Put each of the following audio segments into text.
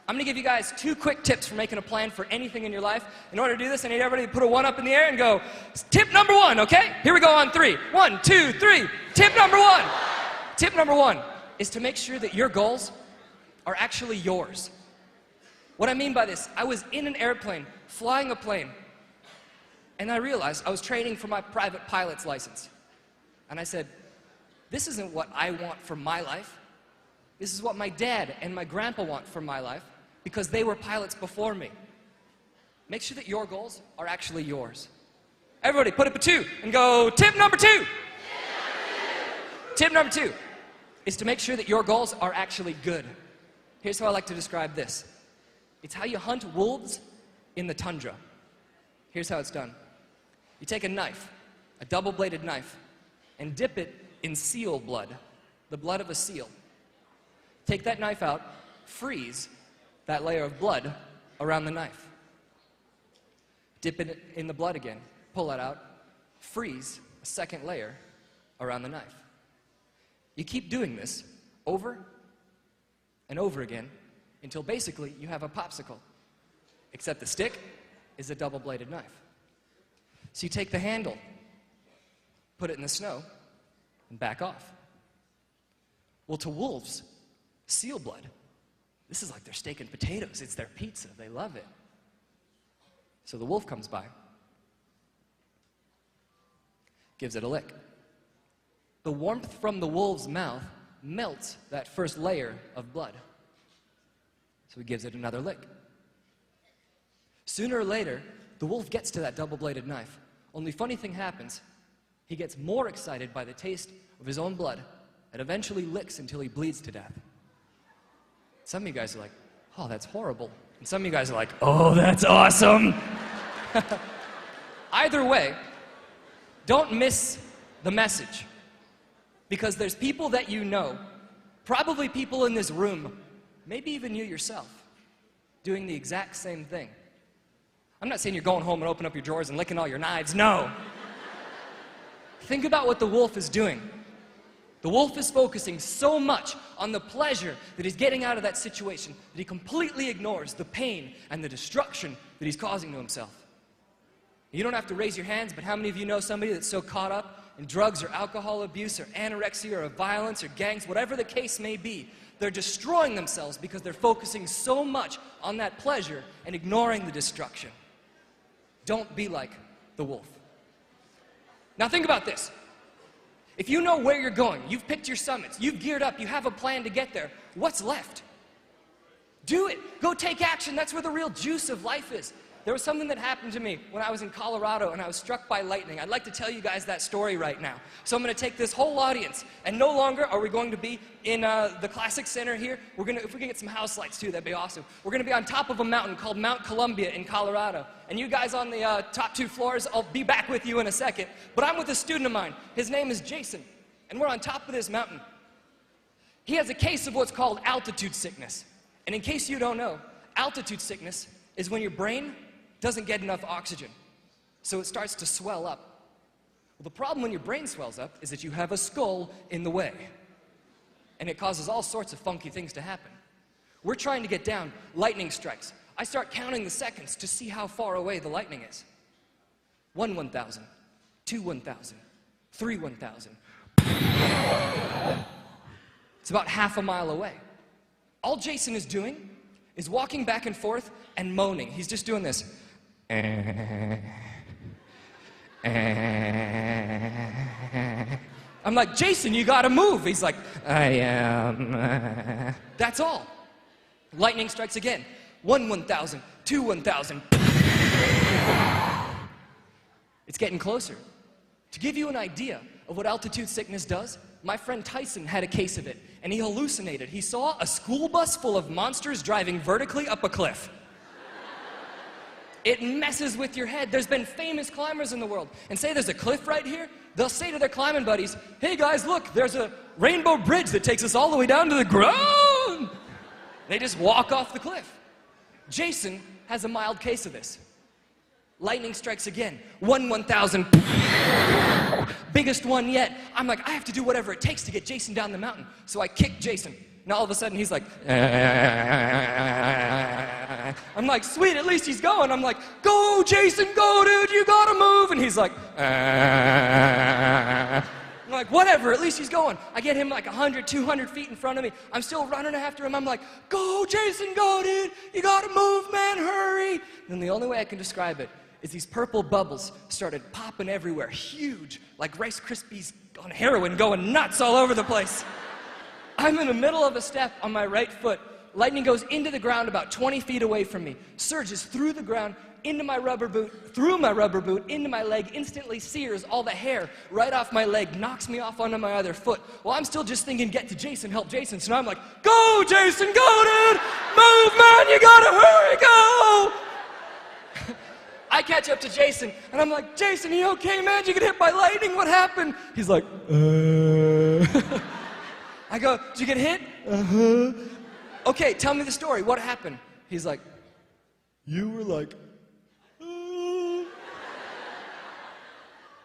I'm gonna give you guys 2 quick tips for making a plan for anything in your life. In order to do this, I need everybody to put a 1 up in the air and go, tip number 1, okay? Here we go on 3. 1, 2, 3. Tip number 1. Tip number 1 is to make sure that your goals are actually yours. What I mean by this, I was in an airplane, flying a plane, and I realized I was training for my private pilot's license. And I said, this isn't what I want for my life. This is what my dad and my grandpa want for my life, because they were pilots before me. Make sure that your goals are actually yours. Everybody put up a 2 and go, tip number 2. Tip number 2 is to make sure that your goals are actually good. Here's how I like to describe this. It's how you hunt wolves in the tundra. Here's how it's done. You take a knife, a double-bladed knife, and dip it in seal blood, the blood of a seal. Take that knife out, freeze that layer of blood around the knife. Dip it in the blood again, pull it out, freeze a second layer around the knife. You keep doing this over and over again until basically you have a popsicle, except the stick is a double-bladed knife. So you take the handle, put it in the snow, and back off. Well, to wolves, seal blood, this is like their steak and potatoes. It's their pizza. They love it. So the wolf comes by, gives it a lick. The warmth from the wolf's mouth melts that first layer of blood. So he gives it another lick. Sooner or later, the wolf gets to that double-bladed knife. Only funny thing happens, he gets more excited by the taste of his own blood and eventually licks until he bleeds to death. Some of you guys are like, oh, that's horrible. And some of you guys are like, oh, that's awesome. Either way, don't miss the message. Because there's people that you know, probably people in this room, maybe even you yourself, doing the exact same thing. I'm not saying you're going home and opening up your drawers and licking all your knives, no. Think about what the wolf is doing. The wolf is focusing so much on the pleasure that he's getting out of that situation that he completely ignores the pain and the destruction that he's causing to himself. You don't have to raise your hands, but how many of you know somebody that's so caught up in drugs or alcohol abuse or anorexia or violence or gangs, whatever the case may be, they're destroying themselves because they're focusing so much on that pleasure and ignoring the destruction. Don't be like the wolf. Now think about this. If you know where you're going, you've picked your summits, you've geared up, you have a plan to get there, what's left? Do it. Go take action. That's where the real juice of life is. There was something that happened to me when I was in Colorado and I was struck by lightning. I'd like to tell you guys that story right now. So I'm going to take this whole audience, and no longer are we going to be in the Classic Center here. If we can get some house lights too, that'd be awesome. We're going to be on top of a mountain called Mount Columbia in Colorado. And you guys on the top 2 floors, I'll be back with you in a second. But I'm with a student of mine. His name is Jason, and we're on top of this mountain. He has a case of what's called altitude sickness. And in case you don't know, altitude sickness is when your brain doesn't get enough oxygen, so it starts to swell up. Well, the problem when your brain swells up is that you have a skull in the way, and it causes all sorts of funky things to happen. We're trying to get down, lightning strikes. I start counting the seconds to see how far away the lightning is. 1 1,000, 2 1,000, 3 1,000. It's about half a mile away. All Jason is doing is walking back and forth and moaning. He's just doing this. I'm like, Jason, you gotta move. He's like, I am. That's all. Lightning strikes again. 1 1,000, 2 1,000. It's getting closer. To give you an idea of what altitude sickness does, my friend Tyson had a case of it, and he hallucinated. He saw a school bus full of monsters driving vertically up a cliff. It messes with your head. There's been famous climbers in the world, and say there's a cliff right here, they'll say to their climbing buddies, hey guys, look, there's a rainbow bridge that takes us all the way down to the ground. They just walk off the cliff. Jason has a mild case of this. Lightning strikes again. 1 1,000. Biggest one yet. I'm like, I have to do whatever it takes to get Jason down the mountain. So I kick Jason. And all of a sudden he's like, like, sweet, at least he's going. I'm like, go, Jason, go, dude, you gotta move. And he's like, I'm like, whatever, at least he's going. I get him like 100, 200 feet in front of me. I'm still running after him. I'm like, go, Jason, go, dude. You gotta move, man, hurry. And the only way I can describe it is these purple bubbles started popping everywhere, huge, like Rice Krispies on heroin, going nuts all over the place. I'm in the middle of a step on my right foot. Lightning goes into the ground about 20 feet away from me, surges through the ground, into my rubber boot, through my rubber boot, into my leg, instantly sears all the hair right off my leg, knocks me off onto my other foot. Well, I'm still just thinking, get to Jason, help Jason. So now I'm like, go, Jason, go, dude! Move, man, you gotta hurry, go! I catch up to Jason, and I'm like, Jason, you okay, man? Did you get hit by lightning? What happened? He's like, I go, did you get hit? Okay, tell me the story. What happened? He's like, you were like,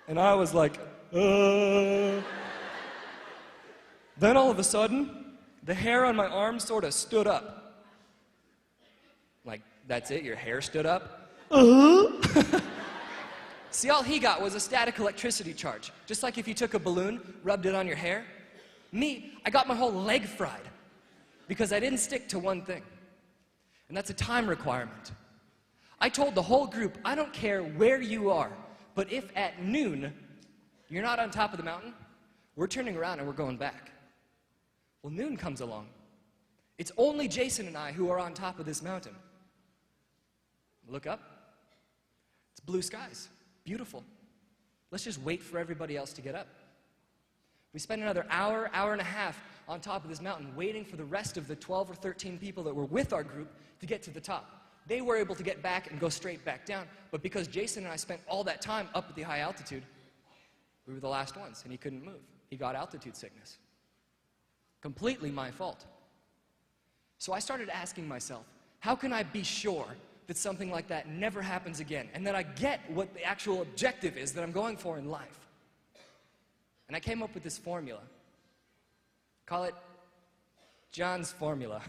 and I was like, Then all of a sudden, the hair on my arm sort of stood up. Like, that's it? Your hair stood up? See, all he got was a static electricity charge. Just like if you took a balloon, rubbed it on your hair. Me, I got my whole leg fried because I didn't stick to one thing. And that's a time requirement. I told the whole group, I don't care where you are, but if at noon you're not on top of the mountain, we're turning around and we're going back. Well, noon comes along. It's only Jason and I who are on top of this mountain. Look up. It's blue skies. Beautiful. Let's just wait for everybody else to get up. We spent another hour, hour and a half on top of this mountain waiting for the rest of the 12 or 13 people that were with our group to get to the top. They were able to get back and go straight back down, but because Jason and I spent all that time up at the high altitude, we were the last ones, and he couldn't move. He got altitude sickness. Completely my fault. So I started asking myself, how can I be sure that something like that never happens again, and that I get what the actual objective is that I'm going for in life? And I came up with this formula. Call it John's formula.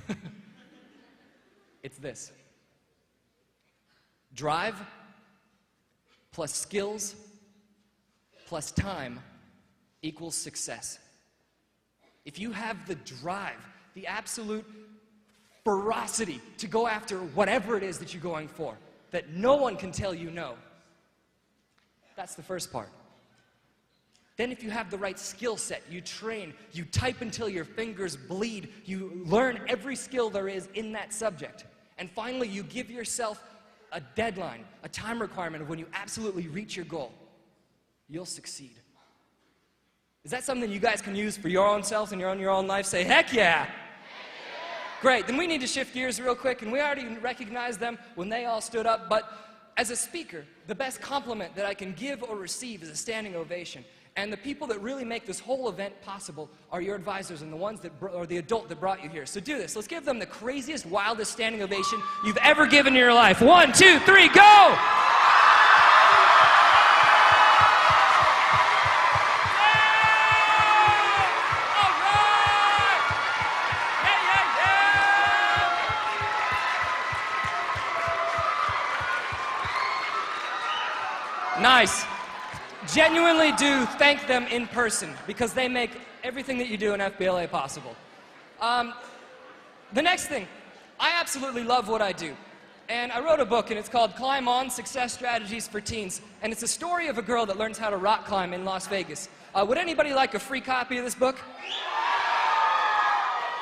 It's this. Drive plus skills plus time equals success. If you have the drive, the absolute ferocity to go after whatever it is that you're going for, that no one can tell you no, that's the first part. Then if you have the right skill set, you train, you type until your fingers bleed, you learn every skill there is in that subject. And finally, you give yourself a deadline, a time requirement of when you absolutely reach your goal. You'll succeed. Is that something you guys can use for your own selves and your own life? Say, heck yeah! Heck yeah! Great, then we need to shift gears real quick, and we already recognized them when they all stood up, but as a speaker, the best compliment that I can give or receive is a standing ovation. And the people that really make this whole event possible are your advisors and the ones that, or the adult that brought you here. So do this. Let's give them the craziest, wildest standing ovation you've ever given in your life. 1, 2, 3, go! Nice. Genuinely do thank them in person because they make everything that you do in FBLA possible. The next thing, I absolutely love what I do. And I wrote a book and it's called Climb On, Success Strategies for Teens. And it's a story of a girl that learns how to rock climb in Las Vegas. Would anybody like a free copy of this book?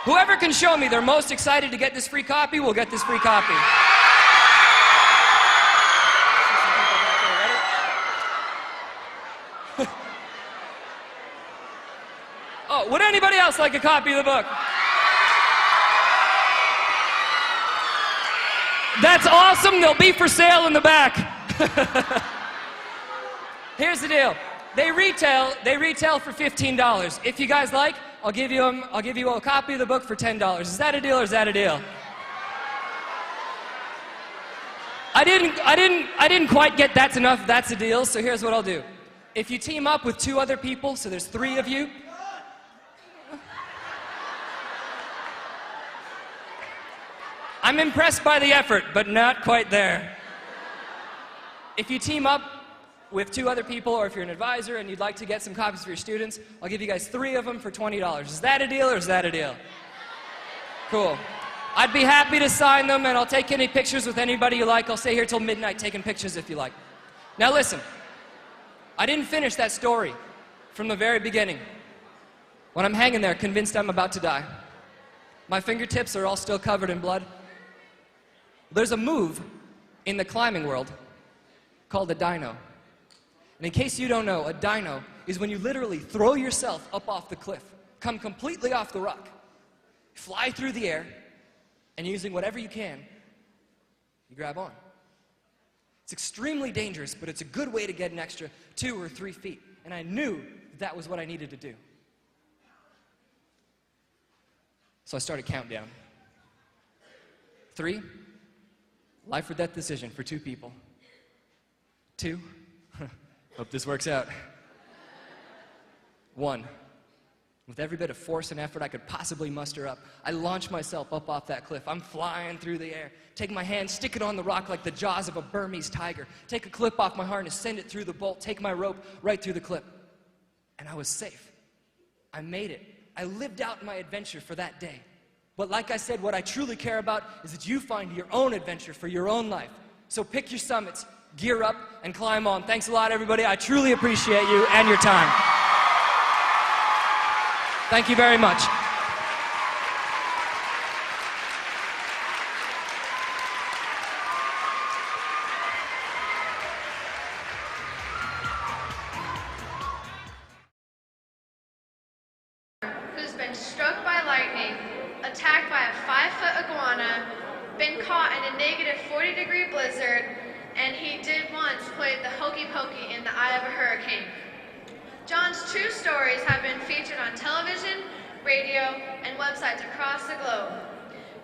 Whoever can show me they're most excited to get this free copy will get this free copy. Oh, would anybody else like a copy of the book? That's awesome. They'll be for sale in the back. Here's the deal. They retail for $15. If you guys like, I'll give you a copy of the book for $10. Is that a deal or is that a deal? I didn't quite get that's enough, that's a deal, so here's what I'll do. If you team up with 2 other people, so there's 3 of you, I'm impressed by the effort, but not quite there. If you team up with 2 other people, or if you're an advisor and you'd like to get some copies for your students, I'll give you guys 3 of them for $20. Is that a deal or is that a deal? Cool. I'd be happy to sign them, and I'll take any pictures with anybody you like. I'll stay here till midnight taking pictures if you like. Now listen, I didn't finish that story from the very beginning. When I'm hanging there, convinced I'm about to die, my fingertips are all still covered in blood. There's a move in the climbing world called a dyno. And in case you don't know, a dyno is when you literally throw yourself up off the cliff, come completely off the rock, fly through the air, and using whatever you can, you grab on. It's extremely dangerous, but it's a good way to get an extra 2 or 3 feet. And I knew that was what I needed to do. So I started countdown. 3, life or death decision for 2 people. 2, hope this works out. 1, with every bit of force and effort I could possibly muster up, I launch myself up off that cliff. I'm flying through the air. Take my hand, stick it on the rock like the jaws of a Burmese tiger. Take a clip off my harness, send it through the bolt, take my rope right through the clip. And I was safe. I made it. I lived out my adventure for that day. But like I said, what I truly care about is that you find your own adventure for your own life. So pick your summits, gear up, and climb on. Thanks a lot, everybody. I truly appreciate you and your time. Thank you very much. Who's been struck by lightning, attacked by a 5-foot iguana, been caught in a negative 40-degree blizzard, and he did once play the hokey pokey in the eye of a hurricane. John's true stories have been featured on television, radio, and websites across the globe.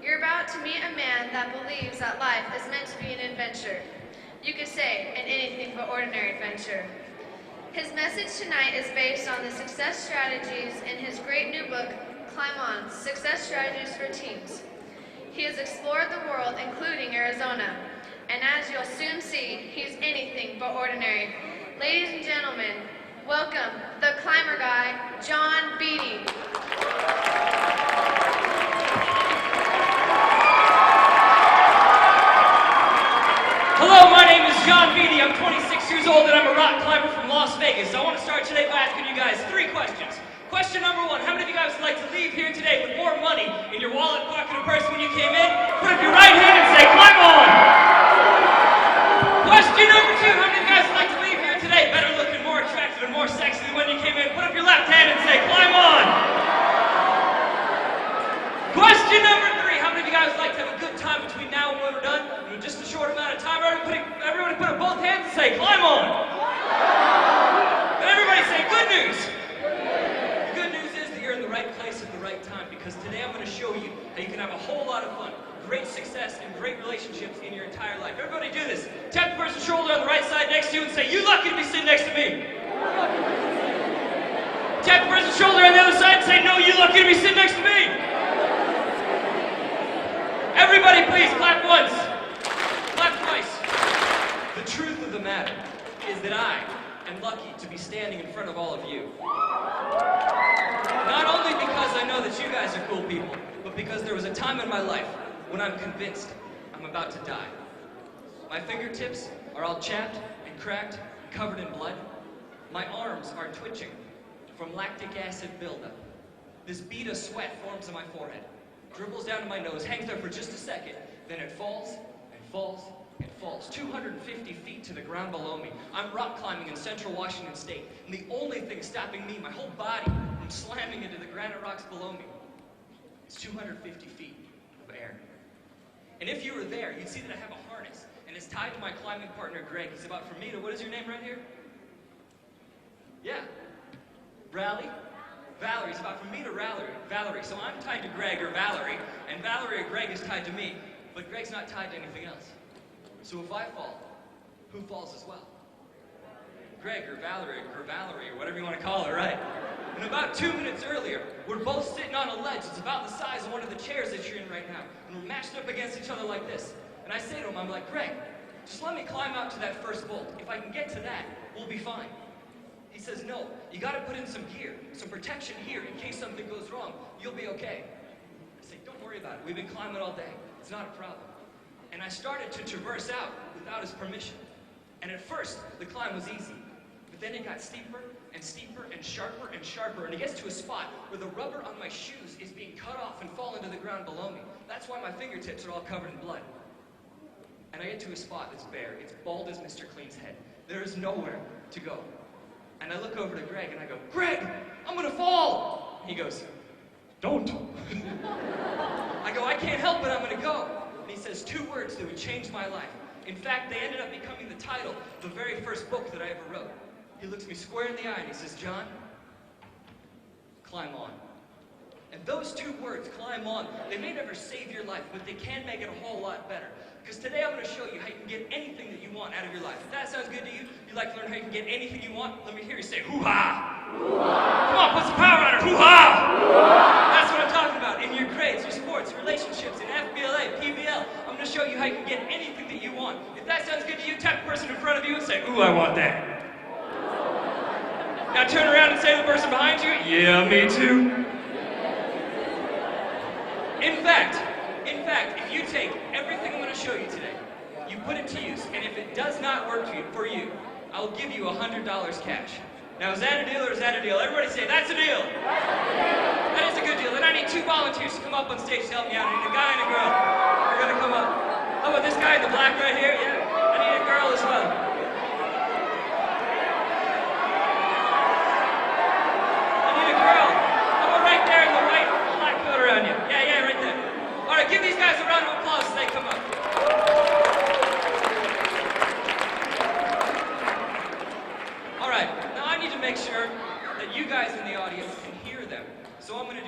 You're about to meet a man that believes that life is meant to be an adventure. You could say an anything but ordinary adventure. His message tonight is based on the success strategies in his great new book, Climb On, Success Strategies for Teens. He has explored the world, including Arizona, and as you'll soon see, he's anything but ordinary. Ladies and gentlemen, welcome the climber guy, John Beatty. Hello, my name is John Beatty. I'm 26 years old and I'm a rock climber from Las Vegas. I want to start today by asking you guys 3 questions. Question number 1, how many of you guys would like to leave here today with more money in your wallet, pocket, or purse when you came in? Put up your right hand and say, climb on! Question number 2, how many of you guys would like to leave here today better looking, more attractive, and more sexy than when you came in? Put up your left hand and say, climb on! Question number 3, how many of you guys would like to have a good time between now and when we're done? In just a short amount of time, everybody put up both hands and say, climb on! And everybody say, good news! The good news is that you're in the right place at the right time, because today I'm going to show you how you can have a whole lot of fun, great success, and great relationships in your entire life. Everybody do this. Tap the person's shoulder on the right side next to you and say, you lucky to be sitting next to me. Tap the person's shoulder on the other side and say, no, you lucky to be sitting next to me. Everybody please clap once. Clap twice. The truth of the matter is that I am lucky to be standing in front of all of you. Not only because I know that you guys are cool people, but because there was a time in my life when I'm convinced I'm about to die. My fingertips are all chapped and cracked, covered in blood. My arms are twitching from lactic acid buildup. This bead of sweat forms on my forehead, dribbles down to my nose, hangs there for just a second, then it falls and falls and falls 250 feet to the ground below me. I'm rock climbing in central Washington State, and the only thing stopping me, my whole body, from slamming into the granite rocks below me, is 250 feet of air. And if you were there, you'd see that I have a harness, and it's tied to my climbing partner, Greg. He's about from me to, what is your name right here? Yeah. Rally? Valerie. It's about from me to Valerie. So I'm tied to Greg or Valerie, and Valerie or Greg is tied to me, but Greg's not tied to anything else. So if I fall, who falls as well? Greg or Valerie or whatever you want to call her, right? And about 2 minutes earlier, we're both sitting on a ledge. It's about the size of one of the chairs that you're in right now. And we're mashed up against each other like this. And I say to him, I'm like, Greg, just let me climb out to that first bolt. If I can get to that, we'll be fine. He says, no, you got to put in some gear, some protection here in case something goes wrong. You'll be okay. I say, don't worry about it. We've been climbing all day. It's not a problem. And I started to traverse out without his permission. And at first, the climb was easy. But then it got steeper and steeper and sharper and sharper. And it gets to a spot where the rubber on my shoes is being cut off and falling to the ground below me. That's why my fingertips are all covered in blood. And I get to a spot that's bare. It's bald as Mr. Clean's head. There is nowhere to go. And I look over to Greg and I go, Greg, I'm gonna fall. He goes, don't. I go, I can't help it, I'm gonna go. And he says 2 words that would change my life. In fact, they ended up becoming the title of the very first book that I ever wrote. He looks me square in the eye and he says, John, climb on. And those 2 words, climb on, they may never save your life, but they can make it a whole lot better. Because today I'm going to show you how you can get anything that you want out of your life. If that sounds good to you, you'd like to learn how you can get anything you want, let me hear you say, hoo-ha! Hoo-ha! Come on, put some power on it, hoo-ha! Hoo-ha! That's what I'm talking about. In your grades, your sports, relationships, in FBLA, PBL, I'm going to show you how you can get anything that you want. If that sounds good to you, tap the person in front of you and say, ooh, I want that. Now turn around and say to the person behind you, yeah, me too. In fact, if you take everything I'm going to show you today, you put it to use, and if it does not work for you, I'll give you $100 cash. Now, is that a deal or is that a deal? Everybody say, that's a deal. That is a good deal. And I need 2 volunteers to come up on stage to help me out. I need a guy and a girl. They're going to come up. How about this guy in the black right here? Yeah. I need a girl as well. I need a girl. How about right there in the white black coat around you? Yeah, right there. All right, give these guys a round of applause as they come up. All right, now I need to make sure that you guys in the audience can hear them. So I'm gonna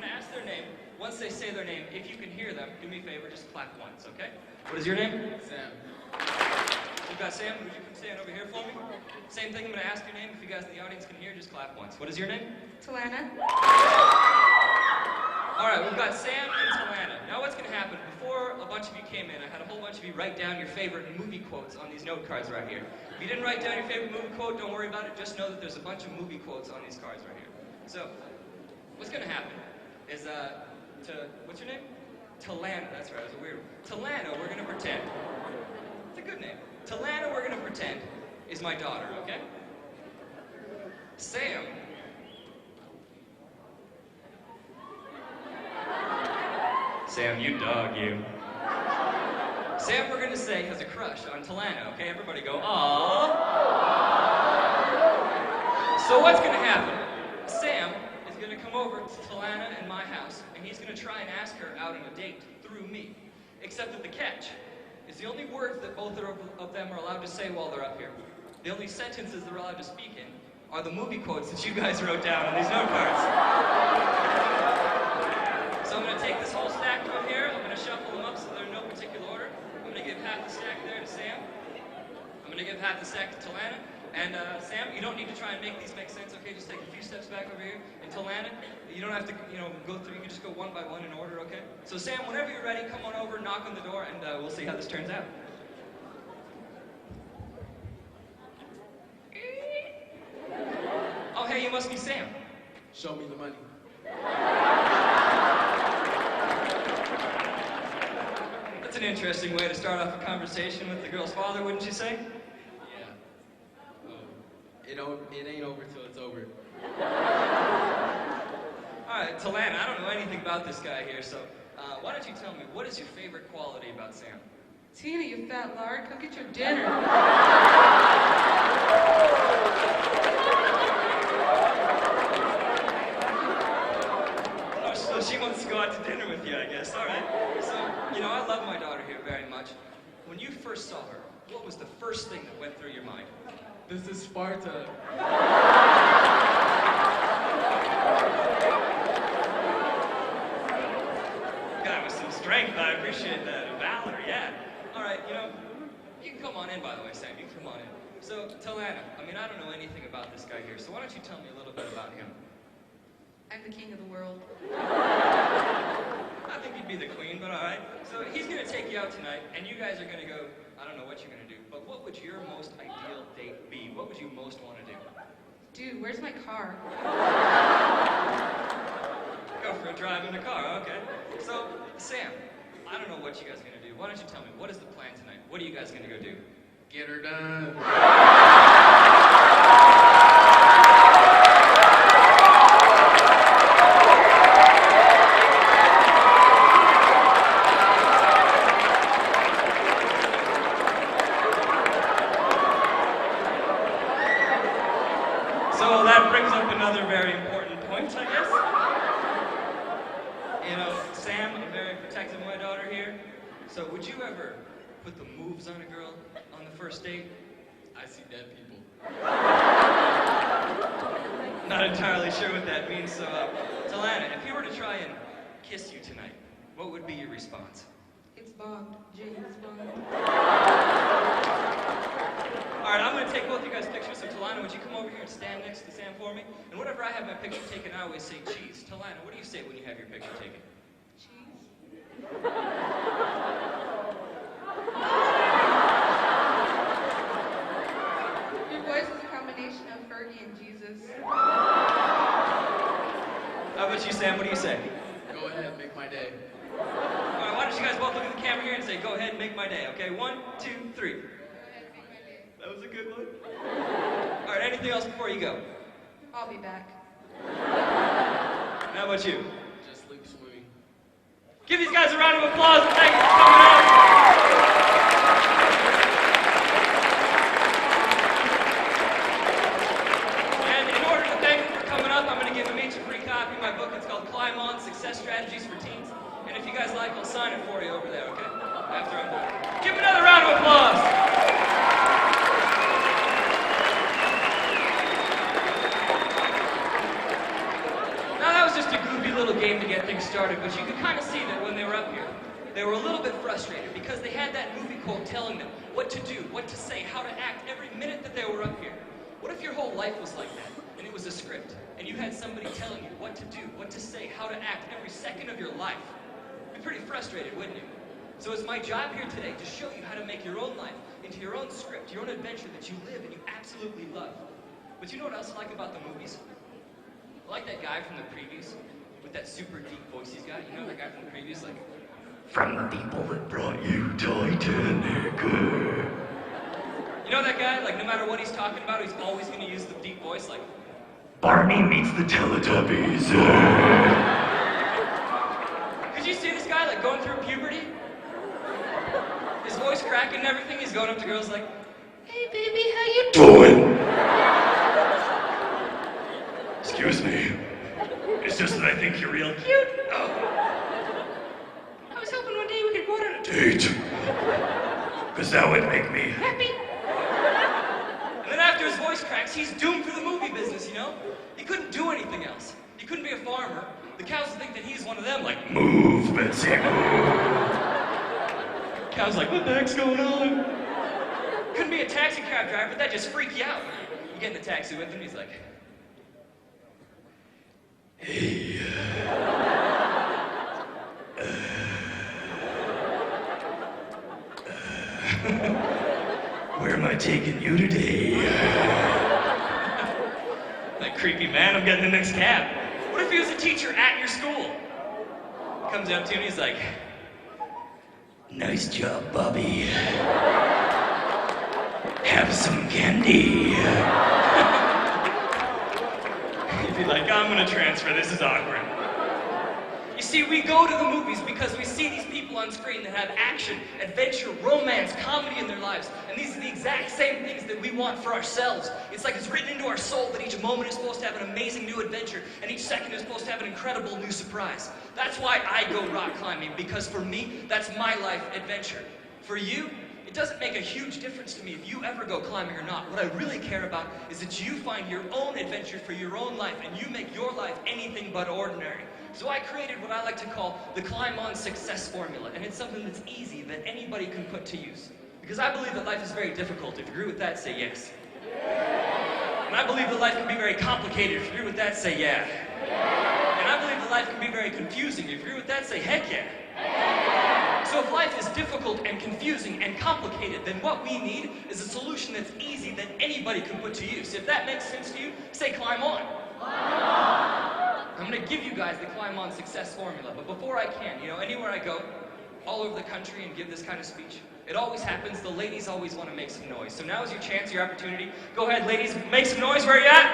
ask their name. Once they say their name, if you can hear them, do me a favor, just clap once, okay? What is your name? Sam. We've got Sam. Would you come stand over here for me? Same thing, I'm gonna ask your name. If you guys in the audience can hear, just clap once. What is your name? Talana. All right, we've got Sam and Talana. Now what's going to happen, before a bunch of you came in, I had a whole bunch of you write down your favorite movie quotes on these note cards right here. If you didn't write down your favorite movie quote, don't worry about it. Just know that there's a bunch of movie quotes on these cards right here. So, what's going to happen is, what's your name? Talana, that's right, it was a weird one. Talana, we're going to pretend. It's a good name. Talana, we're going to pretend, is my daughter, okay? Sam, you dog, you. Sam, we're gonna say, has a crush on Talana, okay? Everybody go, aww. So what's gonna happen? Sam is gonna come over to Talana and my house, and he's gonna try and ask her out on a date through me. Except that the catch is the only words that both of them are allowed to say while they're up here, the only sentences they're allowed to speak in, are the movie quotes that you guys wrote down on these note cards. So I'm going to take this whole stack from here, I'm going to shuffle them up so they're in no particular order. I'm going to give half the stack there to Sam. I'm going to give half the stack to Talana. And Sam, you don't need to try and make these make sense, okay? Just take a few steps back over here. And Talana, you don't have to, go through, you can just go one by one in order, okay? So Sam, whenever you're ready, come on over, knock on the door, and we'll see how this turns out. Oh, hey, you must be Sam. Show me the money. That's an interesting way to start off a conversation with the girl's father, wouldn't you say? Yeah. It ain't over till it's over. All right, Talana, I don't know anything about this guy here, so why don't you tell me, what is your favorite quality about Sam? Tina, you fat lard, come get your dinner. So she wants to go out to dinner with you, I guess. All right. So, I love my daughter here very much. When you first saw her, what was the first thing that went through your mind? This is Sparta. Guy with some strength, I appreciate that. Valor, yeah. All right, you can come on in, by the way, Sam. You can come on in. So, Talana, I don't know anything about this guy here, so why don't you tell me a little bit about him? I'm the king of the world. I think you'd be the queen, but all right. So he's going to take you out tonight, and you guys are going to go, I don't know what you're going to do, but what would your most ideal date be? What would you most want to do? Dude, where's my car? Go for a drive in the car, okay. So, Sam, I don't know what you guys are going to do. Why don't you tell me, what is the plan tonight? What are you guys going to go do? Get her done. So that brings up another very important point, I guess. You know, Sam, I'm very protective of my daughter here. So would you ever put the moves on a girl on the first date? I see dead people. Not entirely sure what that means. So, Talana, if he were to try and kiss you tonight, what would be your response? It's Bond. James Bond. All right, I'm going to take both of you guys' pictures. So, Talana, would you come over here and stand next to Sam for me? And whenever I have my picture taken, I always say cheese. Talana, what do you say when you have your picture taken? Cheese. Your voice is a combination of Fergie and Jesus. How about you, Sam? What do you say? Go ahead, make my day. All right, why don't you guys both look at the camera here and say, go ahead and make my day, okay? 1, 2, 3. Go ahead, make my day. That was a good one. All right, anything else before you go? I'll be back. How about you? Just sleep swimming. Give these guys a round of applause and thank you for coming out. And in order to thank them for coming up, I'm going to give them each a free copy of my book. It's called Climb On, Success Strategies for Teens. And if you guys like, I'll sign it for you over there, okay? After I'm done. Give them another round of applause. Now that was just a goofy little game to get things started, but you could kind of see that when they were up here, they were a little bit frustrated because they had that movie quote telling them what to do, what to say, how to act every minute that they were up here. What if your whole life was like that, and it was a script, and you had somebody telling you what to do, what to say, how to act every second of your life? You'd be pretty frustrated, wouldn't you? So it's my job here today to show you how to make your own life into your own script, your own adventure that you live and you absolutely love. But you know what else I like about the movies? I like that guy from the previews with that super deep voice he's got. You know that guy from the previews, like, from the people that brought you Titanic. You know that guy, like, no matter what he's talking about, he's always going to use the deep voice, like, Barney meets the Teletubbies. Could you see this guy, like, going through puberty? His voice cracking and everything, he's going up to girls like, hey baby, how you doing? Excuse me. It's just that I think you're real cute. Oh. I was hoping one day we could go out on a date. Because that would make me happy. And then after his voice cracks, he's doomed for the movie business, you know? He couldn't do anything else. He couldn't be a farmer. The cows think that he's one of them, like, move, Betsy, move. Cow's like, what the heck's going on? Couldn't be a taxi cab driver, that just freak you out. You get in the taxi with him, he's like, hey, where am I taking you today? That creepy man, I'm getting the next cab. What if he was a teacher at your school? Comes up to you and he's like, nice job, Bobby. Have some candy. You'd be like, I'm gonna transfer, this is awkward. You see, we go to the movies because we see these people on screen that have action, adventure, romance, comedy in their lives. And these are the exact same things that we want for ourselves. It's like it's written into our soul that each moment is supposed to have an amazing new adventure, and each second is supposed to have an incredible new surprise. That's why I go rock climbing, because for me, that's my life adventure. For you, it doesn't make a huge difference to me if you ever go climbing or not. What I really care about is that you find your own adventure for your own life, and you make your life anything but ordinary. So I created what I like to call the Climb On Success Formula, and it's something that's easy that anybody can put to use. Because I believe that life is very difficult. If you agree with that, say yes. And I believe that life can be very complicated. If you agree with that, say yeah. And I believe that life can be very confusing. If you agree with that, say heck yeah. So if life is difficult and confusing and complicated, then what we need is a solution that's easy that anybody can put to use. If that makes sense to you, say climb on. I'm gonna give you guys the climb on success formula, but before I can, anywhere I go, all over the country and give this kind of speech, it always happens, the ladies always want to make some noise. So now is your chance, your opportunity. Go ahead, ladies, make some noise. Where are you at?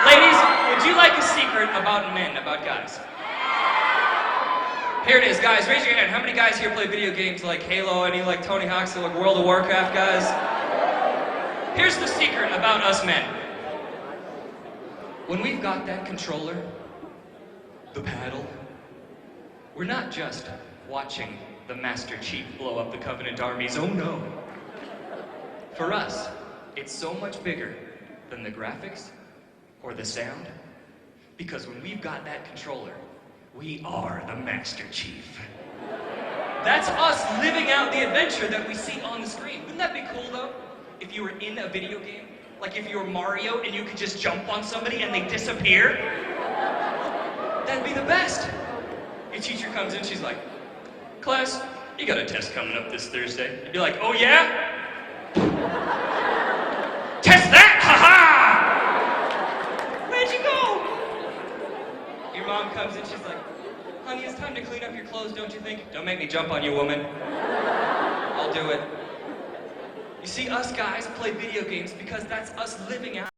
Ladies, would you like a secret about men, about guys? Here it is, guys, raise your hand. How many guys here play video games like Halo, any like Tony Hawk's, like World of Warcraft, guys? Here's the secret about us men. When we've got that controller, the paddle, we're not just watching the Master Chief blow up the Covenant armies, oh no. For us, it's so much bigger than the graphics or the sound, because when we've got that controller, we are the Master Chief. That's us living out the adventure that we see on the screen. Wouldn't that be cool though? If you were in a video game, like if you were Mario and you could just jump on somebody and they disappear, that'd be the best. Your teacher comes in, she's like, class, you got a test coming up this Thursday. You'd be like, oh yeah? Test that, haha! Where'd you go? Your mom comes in, she's like, honey, it's time to clean up your clothes, don't you think? Don't make me jump on you, woman. I'll do it. You see, us guys play video games because that's us living out